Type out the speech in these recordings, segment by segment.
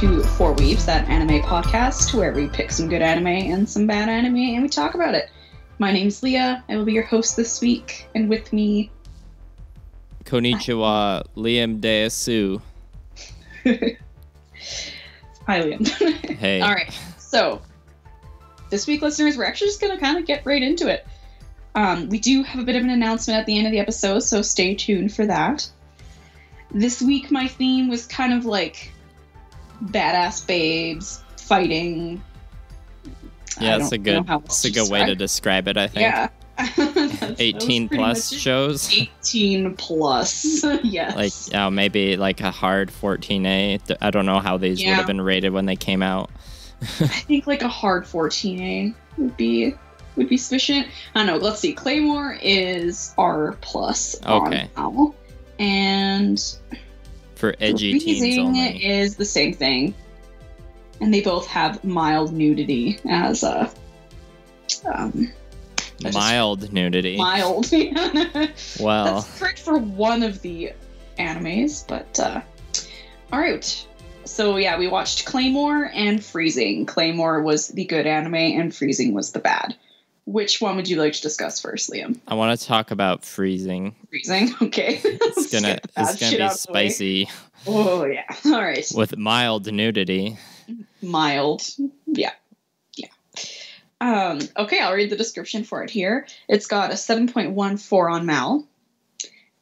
to For Weebs, that anime podcast where we pick some good anime and some bad anime and we talk about it. My name's Leah. I will be your host this week, and with me... Konnichiwa, Liam Deasu. Hi, Liam. Hey. All right, so this week, listeners, we're actually just going to kind of get right into it. We do have a bit of an announcement at the end of the episode, so stay tuned for that. This week, my theme was kind of like badass babes fighting. Yeah, it's a good way to describe it, I think. Yeah. 18 plus shows. 18 plus, yes. Like, maybe like a hard 14A. I don't know how these would have been rated when they came out. I think like a hard 14A would be sufficient. I don't know. Let's see. Claymore is R plus. Okay. Now. And for edgy teens only is the same thing. And they both have mild nudity as a mild nudity. Mild. Well, that's correct for one of the animes, but all right. So yeah, we watched Claymore and Freezing. Claymore was the good anime and Freezing was the bad. Which one would you like to discuss first, Liam? I want to talk about Freezing. Freezing, okay. It's gonna be spicy. Oh yeah. All right. With mild nudity. Mild. Yeah. Okay, I'll read the description for it here. It's got a 7.14 on Mal.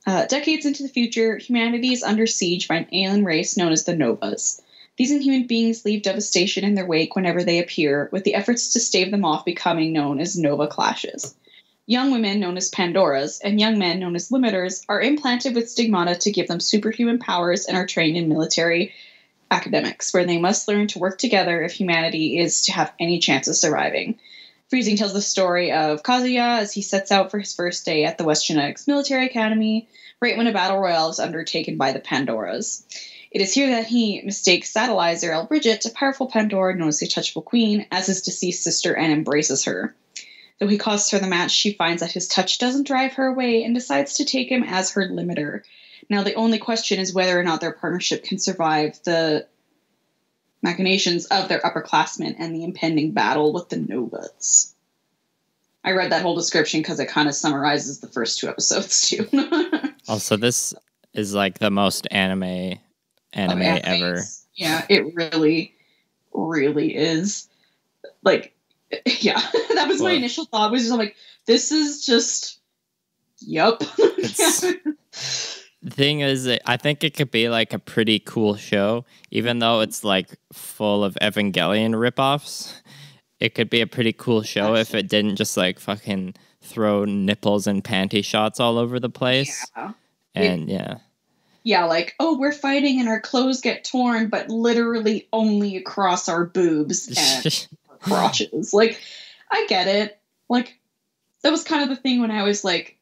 Decades into the future, humanity is under siege by an alien race known as the Novas. These inhuman beings leave devastation in their wake whenever they appear, with the efforts to stave them off becoming known as Nova Clashes. Young women, known as Pandoras, and young men, known as Limiters, are implanted with stigmata to give them superhuman powers and are trained in military academics, where they must learn to work together if humanity is to have any chance of surviving. Freezing tells the story of Kazuya as he sets out for his first day at the West Genetics Military Academy, right when a battle royale is undertaken by the Pandoras. It is here that he mistakes Satellizer El Bridget, a powerful Pandora known as the Touchable Queen, as his deceased sister and embraces her. Though he costs her the match, she finds that his touch doesn't drive her away and decides to take him as her limiter. Now, the only question is whether or not their partnership can survive the machinations of their upperclassmen and the impending battle with the Novas. I read that whole description because it kind of summarizes the first two episodes, too. Also, this is like the most anime ever. Yeah, it really, really is. Like, yeah, that was my initial thought, was just like, this is just, yup. The thing is, I think it could be like a pretty cool show, even though it's like full of Evangelion ripoffs. It could be a pretty cool show if it didn't just like fucking throw nipples and panty shots all over the place. Yeah. And yeah, like, oh, we're fighting and our clothes get torn, but literally only across our boobs and our crotches. Like, I get it. Like, that was kind of the thing when I was like,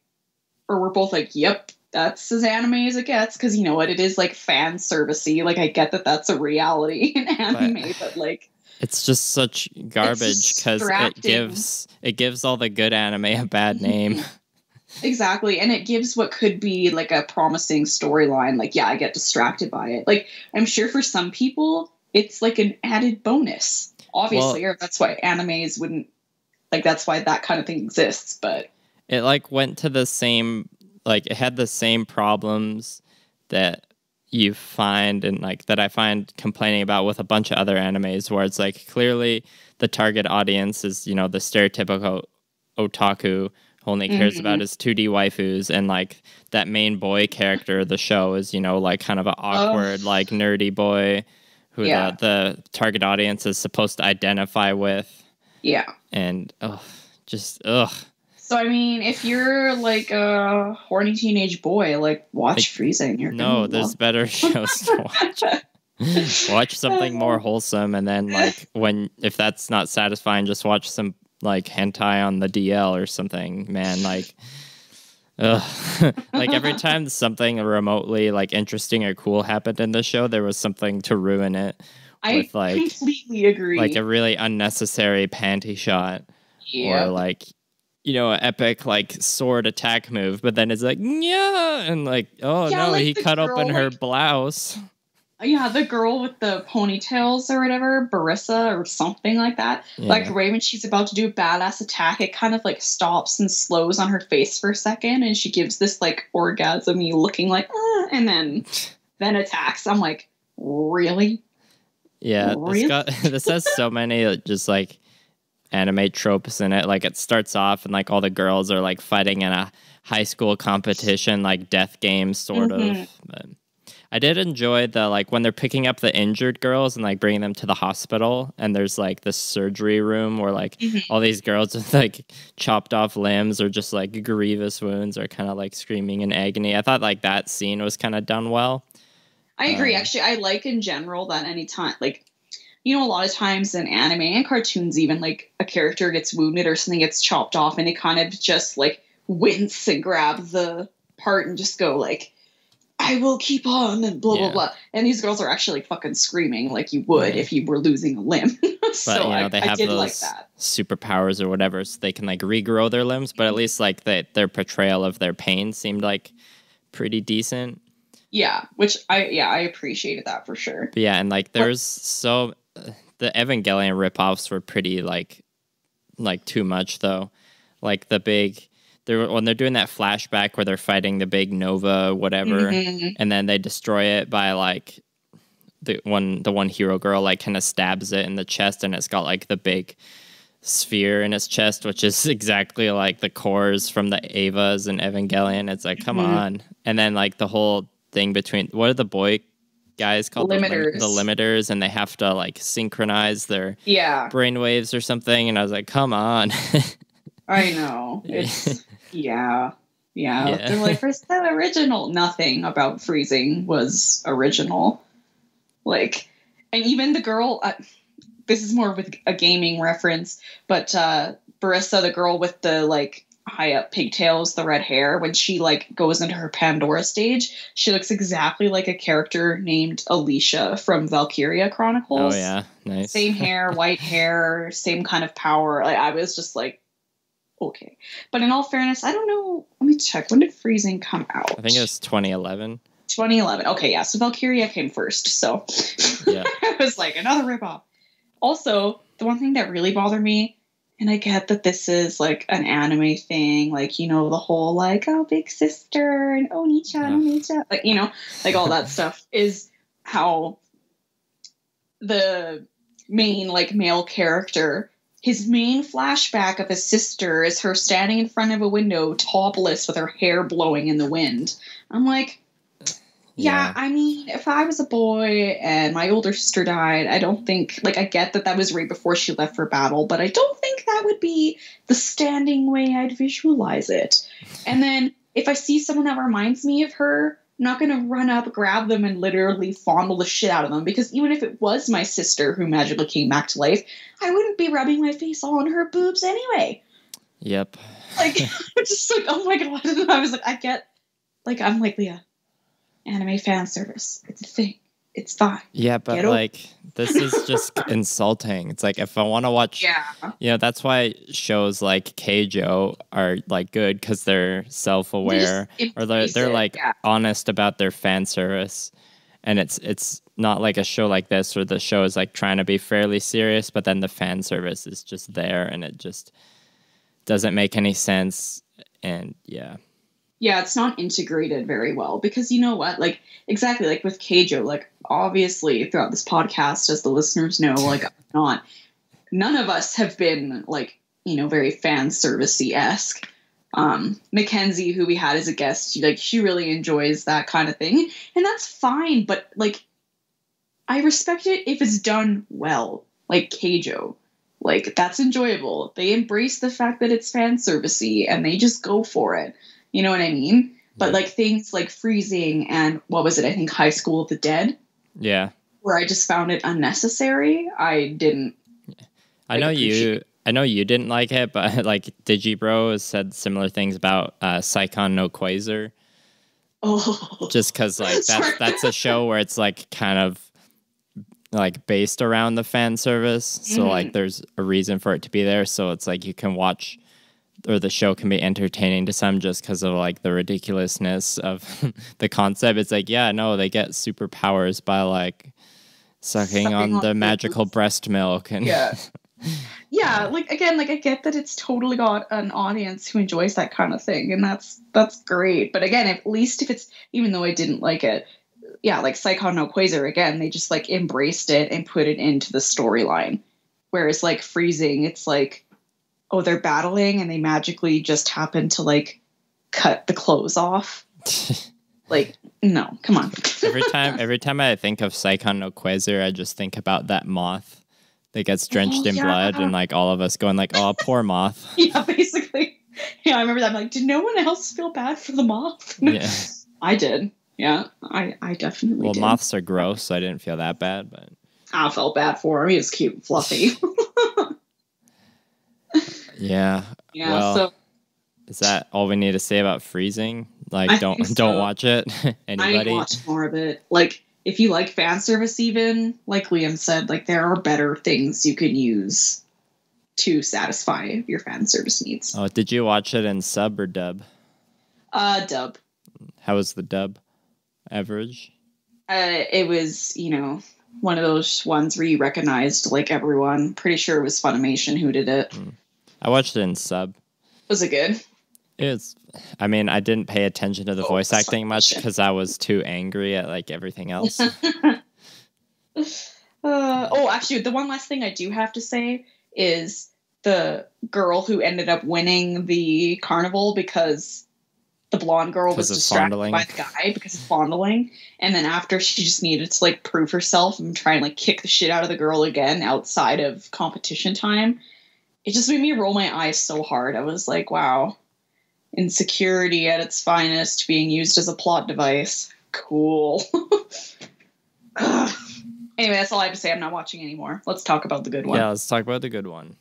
or we're both like, yep, that's as anime as it gets, because you know what, it is like fan servicey. Like, I get that that's a reality in anime, but like, it's just such garbage because it gives all the good anime a bad name. Exactly, and it gives what could be like a promising storyline. Like, yeah, I get distracted by it. Like, I'm sure for some people it's like an added bonus, obviously, or that's why animes wouldn't, like, that's why that kind of thing exists. But it like went to the same, like, it had the same problems that you find and like that I find complaining about with a bunch of other animes, where it's like clearly the target audience is, you know, the stereotypical otaku who only cares about his 2D waifus, and like that main boy character of the show is, you know, like kind of an awkward, like nerdy boy who the target audience is supposed to identify with. Yeah. And So, I mean, if you're, like, a horny teenage boy, like, watch Freezing. There's better shows to watch. Watch something more wholesome, and then, like, if that's not satisfying, just watch some, like, hentai on the DL or something, man. Like, like, every time something remotely, like, interesting or cool happened in the show, there was something to ruin it. I completely agree. Like, a really unnecessary panty shot. Yeah. Or, like, you know, an epic, like, sword attack move, but then it's like, yeah, and like, oh, yeah, no, like he cut open her blouse. Yeah, the girl with the ponytails or whatever, Barissa or something like that. Yeah. Like right when she's about to do a badass attack, it kind of like stops and slows on her face for a second, and she gives this like orgasm-y looking like, and then attacks. I'm like, really? Yeah, Really? this has so many just like anime tropes in it. Like it starts off and like all the girls are like fighting in a high school competition, like death game sort of. But I did enjoy the like when they're picking up the injured girls and like bringing them to the hospital, and there's like this surgery room where like all these girls with like chopped off limbs or just like grievous wounds are kind of like screaming in agony. I thought like that scene was kind of done well. I agree. Actually, I like in general that anytime, like, you know, a lot of times in anime and cartoons, even like a character gets wounded or something gets chopped off, and they kind of just like wince and grab the part and just go like, I will keep on and blah, blah, blah. And these girls are actually like fucking screaming like you would if you were losing a limb. So but, you know, they have I did those like that. superpowers or whatever, so they can like regrow their limbs, but at least like their portrayal of their pain seemed like pretty decent. Yeah, which I appreciated that for sure. But yeah, and like there's the Evangelion ripoffs were pretty like too much though. Like the big when they're doing that flashback where they're fighting the big Nova whatever, and then they destroy it by like the one hero girl like kind of stabs it in the chest, and it's got like the big sphere in its chest, which is exactly like the cores from the Evas and Evangelion. It's like, come on. And then like the whole thing between, what are the boy guys called? Limiters. The limiters, and they have to like synchronize their brainwaves or something. And I was like, come on. I know. It's yeah. They're like, we're so original. Nothing about freezing was original. Like, and even the girl, this is more with a gaming reference, but Barissa, the girl with the like high up pigtails, the red hair, when she like goes into her Pandora stage, she looks exactly like a character named Alicia from Valkyria Chronicles. Oh yeah, nice. Same hair, white hair, same kind of power. Like, I was just like, okay. But in all fairness, I don't know. Let me check. When did Freezing come out? I think it was 2011. 2011. Okay, yeah. So Valkyria came first. So yeah. I was like, another ripoff. Also, the one thing that really bothered me, and I get that this is like an anime thing, like, you know, the whole like, oh, big sister and Oni-chan, like, you know, like all that stuff, is how the main like male character, his main flashback of his sister is her standing in front of a window topless with her hair blowing in the wind. I'm like, yeah, I mean, if I was a boy and my older sister died, I don't think, like, I get that was right before she left for battle, but I don't think that would be the standing way I'd visualize it. And then if I see someone that reminds me of her, I'm not going to run up, grab them, and literally fondle the shit out of them, because even if it was my sister who magically came back to life, I wouldn't be rubbing my face all on her boobs anyway. Yep. Like, I'm just like, oh my god. I was like, I get, like, I'm like, Leah, anime fan service. It's a thing. It's fine. Yeah, but like, this is just insulting. It's like, if I want to watch, you know, that's why shows like Keijo are like good, because they're self-aware, or they're like honest about their fan service. And it's not like a show like this where the show is like trying to be fairly serious, but then the fan service is just there and it just doesn't make any sense. And yeah, it's not integrated very well, because you know what, like, exactly like with Keijo, like, obviously throughout this podcast, as the listeners know, like, none of us have been like, you know, very fan servicey-esque. Mackenzie, who we had as a guest, she really enjoys that kind of thing, and that's fine, but like, I respect it if it's done well, like Keijo. Like, that's enjoyable. They embrace the fact that it's fan servicey and they just go for it. You know what I mean? But like things like Freezing and what was it? I think High School of the Dead. Yeah. Where I just found it unnecessary. I didn't. I know you didn't like it, but like Digibro has said similar things about Saikon no Quasar. Oh. Just because like that's a show where it's like kind of like based around the fan service. So like there's a reason for it to be there. So it's like you can watch or the show can be entertaining to some just because of like the ridiculousness of the concept. It's like, yeah, no, they get superpowers by like sucking on the magical breast milk. And yeah, like again, like I get that it's totally got an audience who enjoys that kind of thing, and that's great. But again, at least if it's, even though I didn't like it, yeah, like Saikon no Quasar, again, they just like embraced it and put it into the storyline. Whereas like Freezing, it's like, oh, they're battling and they magically just happen to like cut the clothes off. Like, no, come on. every time I think of Saikon no Quasar, I just think about that moth that gets drenched in blood, and like all of us going like, oh, poor moth. Yeah, basically. Yeah, I remember that. I'm like, did no one else feel bad for the moth? Yeah. I did. Yeah, I definitely did. Well, moths are gross, so I didn't feel that bad, but I felt bad for him. He was cute and fluffy. Yeah. Yeah, well, so is that all we need to say about Freezing? Like, don't watch it. Anybody? I need to watch more of it. Like, if you like fan service, even like Liam said, like there are better things you can use to satisfy your fan service needs. Oh, did you watch it in sub or dub? Dub. How was the dub? Average? It was, one of those ones where you recognized like everyone. Pretty sure it was Funimation who did it. I watched it in sub. Was it good? I mean, I didn't pay attention to the voice acting much because I was too angry at like everything else. Actually, the one last thing I do have to say is the girl who ended up winning the carnival because the blonde girl was distracted by the guy because of fondling. And then after, she just needed to like prove herself and try and like kick the shit out of the girl again outside of competition time. It just made me roll my eyes so hard. I was like, wow, insecurity at its finest being used as a plot device. Cool. Anyway, that's all I have to say. I'm not watching anymore. Let's talk about the good one. Yeah, let's talk about the good one.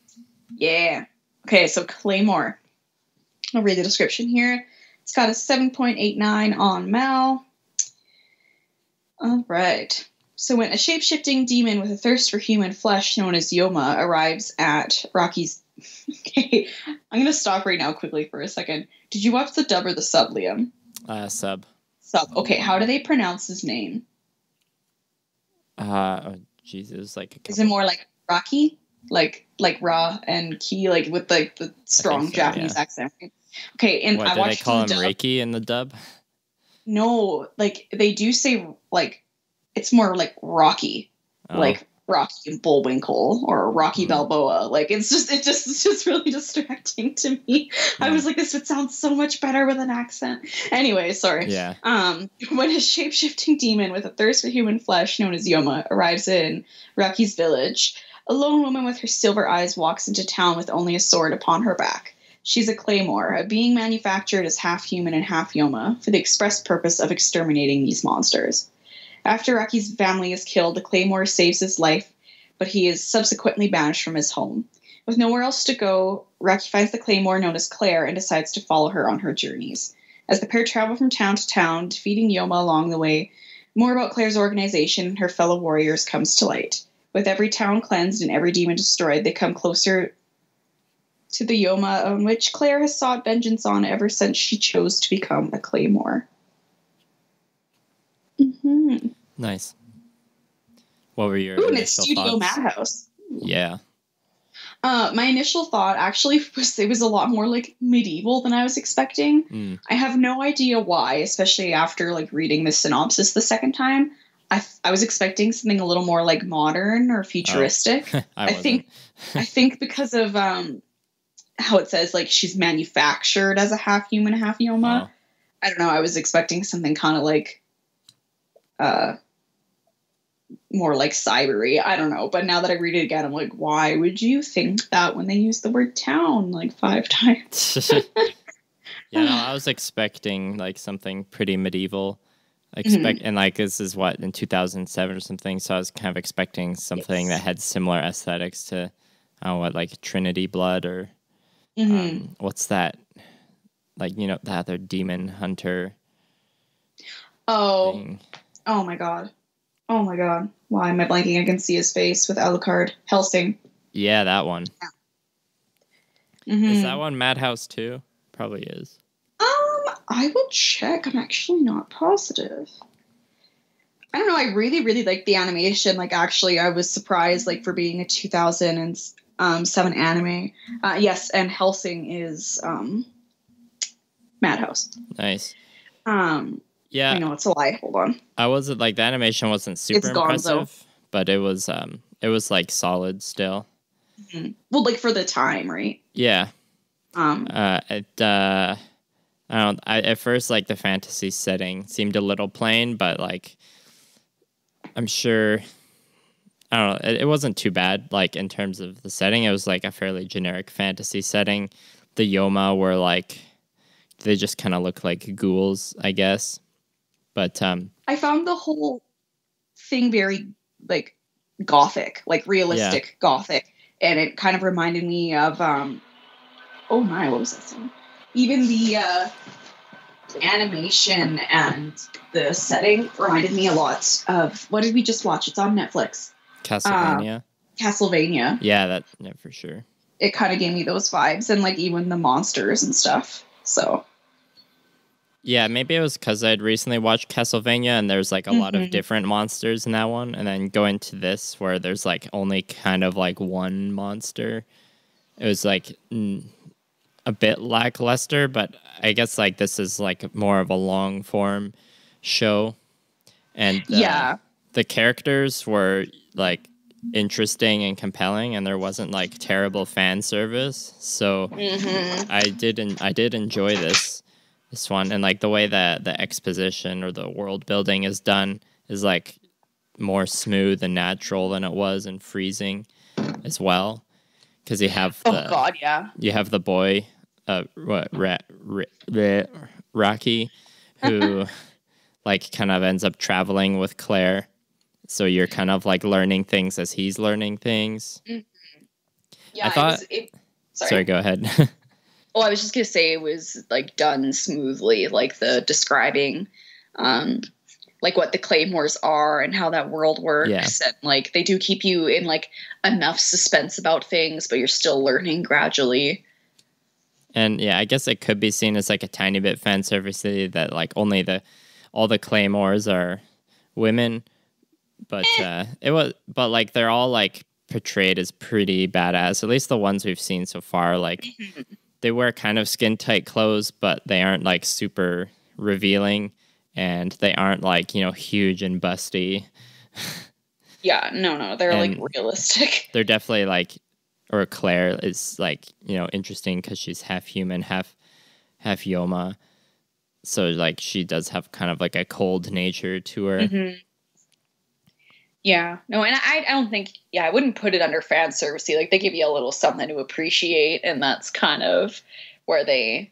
Yeah. Okay, so Claymore. I'll read the description here. It's got a 7.89 on Mal. All right. So when a shape-shifting demon with a thirst for human flesh known as Yoma arrives at Rocky's... Okay, I'm going to stop right now quickly for a second. Did you watch the dub or the sub, Liam? Sub. Sub. Okay, how do they pronounce his name? Jesus, like a couple... Is it more like Rocky? Like Ra and Ki, like with like the strong Japanese accent? Okay, and I watched. Did they call him Reiki in the dub? No, like they do say like it's more like Rocky, like Rocky and Bullwinkle or Rocky Balboa. Like it's just really distracting to me. I was like, this would sound so much better with an accent. Anyway, sorry. Yeah. When a shape-shifting demon with a thirst for human flesh known as Yoma arrives in Rocky's village, a lone woman with her silver eyes walks into town with only a sword upon her back. She's a Claymore, a being manufactured as half human and half Yoma for the express purpose of exterminating these monsters. After Rocky's family is killed, the Claymore saves his life, but he is subsequently banished from his home. With nowhere else to go, Rocky finds the Claymore known as Claire and decides to follow her on her journeys. As the pair travel from town to town, defeating Yoma along the way, more about Claire's organization and her fellow warriors comes to light. With every town cleansed and every demon destroyed, they come closer to the Yoma on which Claire has sought vengeance on ever since she chose to become a Claymore. Mm-hmm. Nice. What were your initial initial Studio thoughts? Madhouse. Yeah. My initial thought actually was it was a lot more like medieval than I was expecting. I have no idea why, especially after like reading the synopsis the second time. I was expecting something a little more like modern or futuristic. I think because of how it says like she's manufactured as a half human, half Yoma. I don't know. I was expecting something kind of like more like cybery. I don't know. But now that I read it again, I'm like, why would you think that when they use the word town like 5 times? Yeah, no, I was expecting like something pretty medieval. And like this is what in 2007 or something, so I was kind of expecting something that had similar aesthetics to like Trinity Blood or what's that, like, you know, the other demon hunter thing. Oh my god, why am I blanking? I can see his face with Alucard. Hellsing. Yeah, that one. Is that one Madhouse too? Probably is. I will check. I'm actually not positive. I don't know. I really, really like the animation. Like, actually, I was surprised, like, for being a 2007 anime. Yes, and Helsing is Madhouse. Nice. Yeah. I know it's a lie. Hold on. I wasn't like the animation wasn't super impressive, but it was like solid still. Mm-hmm. Well, like for the time, right? Yeah. At first, like, the fantasy setting seemed a little plain, but like I'm sure, I don't know, it wasn't too bad. Like, in terms of the setting, it was like a fairly generic fantasy setting. The Yoma were like, they just kind of look like ghouls, I guess. But I found the whole thing very like gothic, like realistic gothic, and it kind of reminded me of oh my, what was that song? Even the animation and the setting reminded me a lot of, what did we just watch? It's on Netflix. Castlevania. Castlevania. Yeah, for sure. It kind of gave me those vibes, and like even the monsters and stuff. So. Yeah, maybe it was because I'd recently watched Castlevania and there's like a lot of different monsters in that one. And then going to this where there's like only kind of like one monster. It was like a bit lackluster, but I guess like this is like more of a long form show. And the characters were like interesting and compelling, and there wasn't like terrible fan service. So I did enjoy this one, and like the way that the exposition or the world building is done is like more smooth and natural than it was in Freezing as well, because you have you have the boy Rocky, who like kind of ends up traveling with Claire, so you're kind of like learning things as he's learning things. Yeah, I thought sorry, go ahead. Well, I was just going to say it was, like, done smoothly, like, the describing, like, what the Claymores are and how that world works. Yeah. And, like, they do keep you in, like, enough suspense about things, but you're still learning gradually. And, yeah, I guess it could be seen as, like, a tiny bit fan servicey that, like, only all the Claymores are women. But, but, like, they're all, like, portrayed as pretty badass. At least the ones we've seen so far, like... They wear kind of skin-tight clothes, but they aren't, like, super revealing, and they aren't, like, you know, huge and busty. Yeah, no, they're, like, realistic. They're definitely, like, or Claire is, like, you know, interesting because she's half human, half Yoma. So, like, she does have kind of, like, a cold nature to her. Mm-hmm. Yeah, no, and I don't think, I wouldn't put it under fan servicey. Like, they give you a little something to appreciate, and that's kind of where they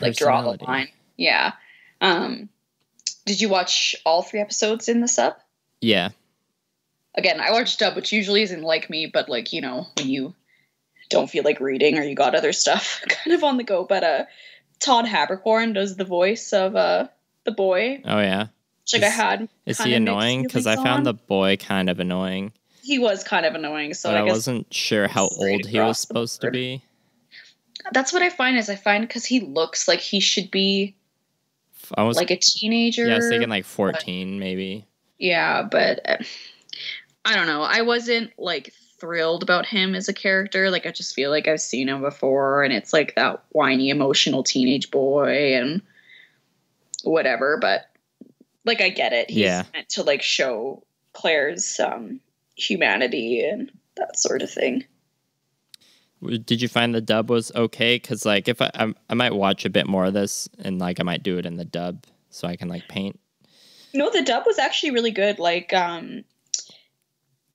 like draw the line. Yeah. Did you watch all 3 episodes in the sub? Yeah. Again, I watched dub, which usually isn't like me, but like, you know, when you don't feel like reading or you got other stuff kind of on the go. But Todd Habercorn does the voice of the boy. Oh yeah. Is he annoying? Because I found the boy kind of annoying. He was kind of annoying, so I wasn't sure how old he was supposed to be. That's what I find because he looks like he should be like a teenager. Yeah, I was thinking like 14, maybe. Yeah, but I don't know. I wasn't like thrilled about him as a character. Like, I just feel like I've seen him before, and it's like that whiny, emotional teenage boy and whatever, but like, I get it. He's meant to, like, show Claire's humanity and that sort of thing. Did you find the dub was okay? Because, like, if I might watch a bit more of this, and, like, I might do it in the dub so I can, like, paint. No, the dub was actually really good. Like,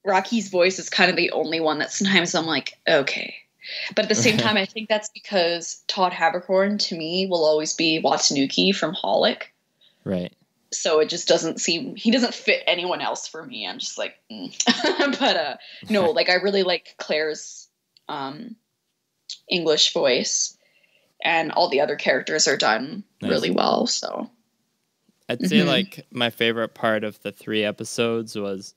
Rocky's voice is kind of the only one that sometimes I'm like, okay. But at the same time, I think that's because Todd Habercorn, to me, will always be Watanuki from Holic. Right. So it just doesn't he doesn't fit anyone else for me. I'm just like, But no, like, I really like Claire's English voice, and all the other characters are done really well. So I'd say like my favorite part of the 3 episodes was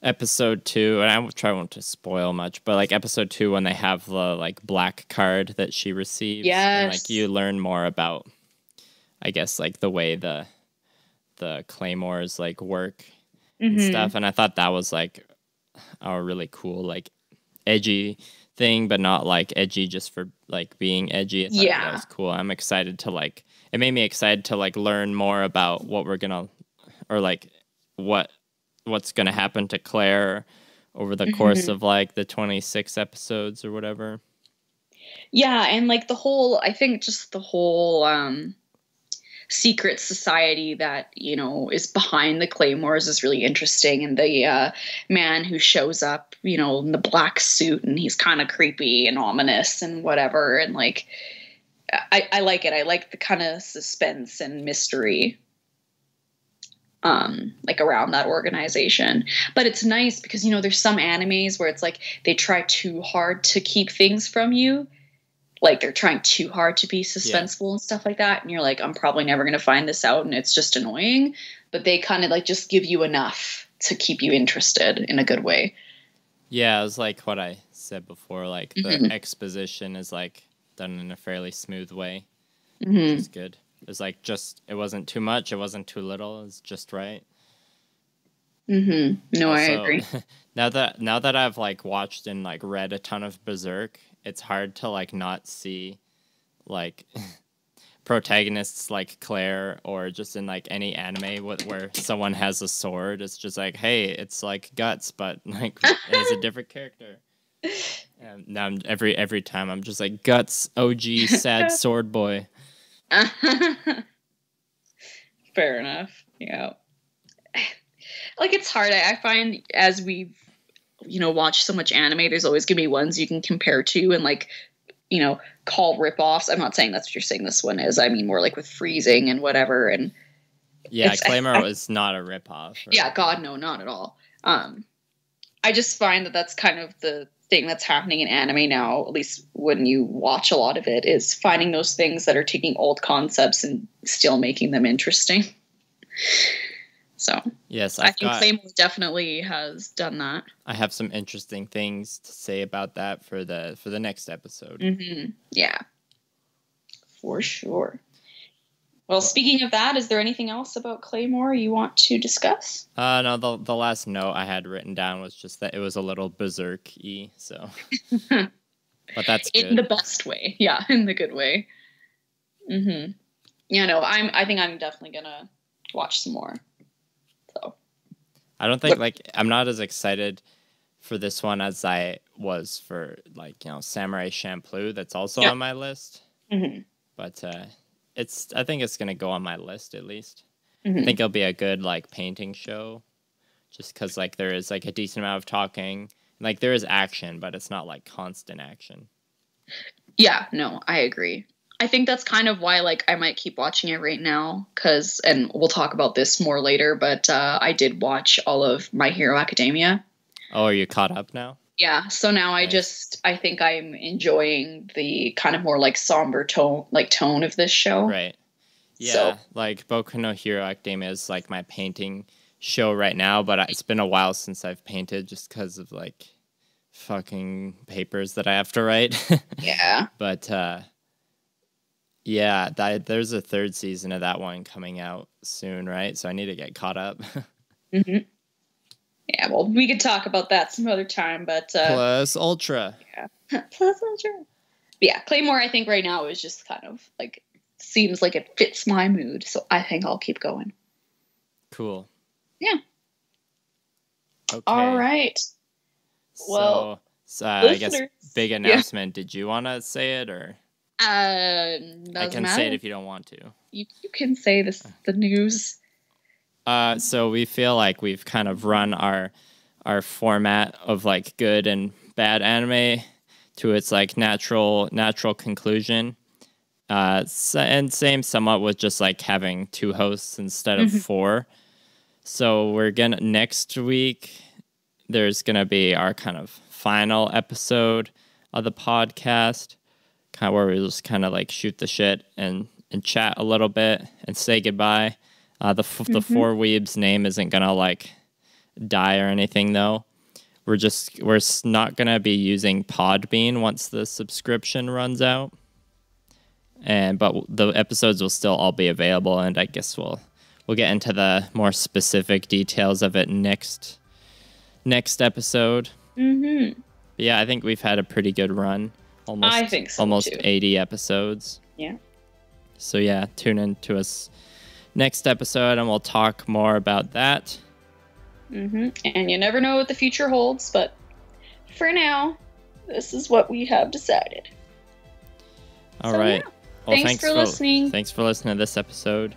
episode 2, and I try not to spoil much, but like episode 2 when they have the like black card that she receives, and like you learn more about, I guess, like the way the claymores like work and stuff, and I thought that was like a really cool like edgy thing, but not like edgy just for like being edgy. I thought that was cool. I'm excited to like, it made me excited to like learn more about what we're gonna, or like what's gonna happen to Claire over the course of like the 26 episodes or whatever. Yeah, and like I think just the whole secret society that, you know, is behind the Claymores is really interesting. And the man who shows up, you know, in the black suit, and he's kind of creepy and ominous and whatever. And like, I like it. I like the kind of suspense and mystery like around that organization. But it's nice because, you know, there's some animes where it's like they try too hard to keep things from you. Like they're trying too hard to be suspenseful and stuff like that. And you're like, I'm probably never going to find this out. And it's just annoying. But they kind of like just give you enough to keep you interested in a good way. Yeah, it was like what I said before. Like the exposition is like done in a fairly smooth way. Which is good. It's like it wasn't too much. It wasn't too little. It's just right. No, also, I agree. now that I've like watched and like read a ton of Berserk, it's hard to like not see like protagonists like Claire, or just in like any anime where someone has a sword. It's just like, hey, it's like Guts, but like as a different character. And now every time I'm just like, Guts, OG sad sword boy. Fair enough. Yeah. Like it's hard. I find as we've, you know, watched so much anime, there's always gonna be ones you can compare to and like, you know, call ripoffs. I'm not saying that's what you're saying this one is. I mean more like with freezing and whatever. And yeah, Claymore was not a ripoff. Right? Yeah, God, no, not at all. I just find that that's kind of the thing that's happening in anime now, at least when you watch a lot of it, is finding those things that are taking old concepts and still making them interesting. So yes, I think Claymore definitely has done that. I have some interesting things to say about that for the next episode. Yeah, for sure. Well, speaking of that, is there anything else about Claymore you want to discuss? No, the last note I had written down was just that it was a little berserk-y, so. But that's good. In the best way. Yeah, in the good way. Yeah, no, I think I'm definitely gonna watch some more. So. I don't think, like, I'm not as excited for this one as I was for, like, you know, Samurai Champloo. That's also on my list. But, I think it's gonna go on my list at least. I think it'll be a good like painting show, just because like there is like a decent amount of talking, like there is action, but it's not like constant action. Yeah, no, I agree. I think that's kind of why like I might keep watching it right now, and we'll talk about this more later. But I did watch all of My Hero Academia. Oh, are you caught up now? Yeah, so now nice. I think I'm enjoying the kind of more like somber tone of this show. Right. Yeah, like Boku no Hero Academia is like my painting show right now, but it's been a while since I've painted just because of like fucking papers that I have to write. Yeah. But yeah, there's a third season of that one coming out soon, right? So I need to get caught up. Yeah, well, we could talk about that some other time, but... Plus Ultra. Yeah, Plus Ultra. But yeah, Claymore, I think right now is just kind of, like, seems like it fits my mood, so I think I'll keep going. Cool. Yeah. Okay. All right. Well, so I guess big announcement. Yeah. Did you want to say it, or...? I can say it if you don't want to. You can say the news. So we feel like we've kind of run our format of like good and bad anime to its like natural conclusion. And same somewhat with just like having 2 hosts instead of 4. So next week there's gonna be our kind of final episode of the podcast, kind of where we just kind of like shoot the shit and chat a little bit and say goodbye. The 4 weebs name isn't gonna like die or anything, though. We're not gonna be using Podbean once the subscription runs out, but the episodes will still all be available, and I guess we'll get into the more specific details of it next episode. Mm-hmm. But yeah, I think we've had a pretty good run. I think so, almost too. 80 episodes. Yeah. So yeah, tune in to us next episode, and we'll talk more about that. Mm-hmm. And you never know what the future holds, but for now, this is what we have decided. All right. Yeah. Well, thanks for listening. Thanks for listening to this episode.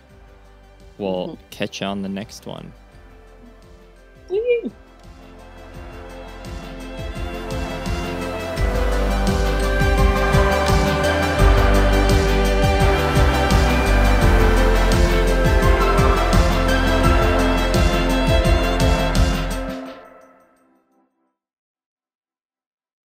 We'll catch you on the next one. Woo!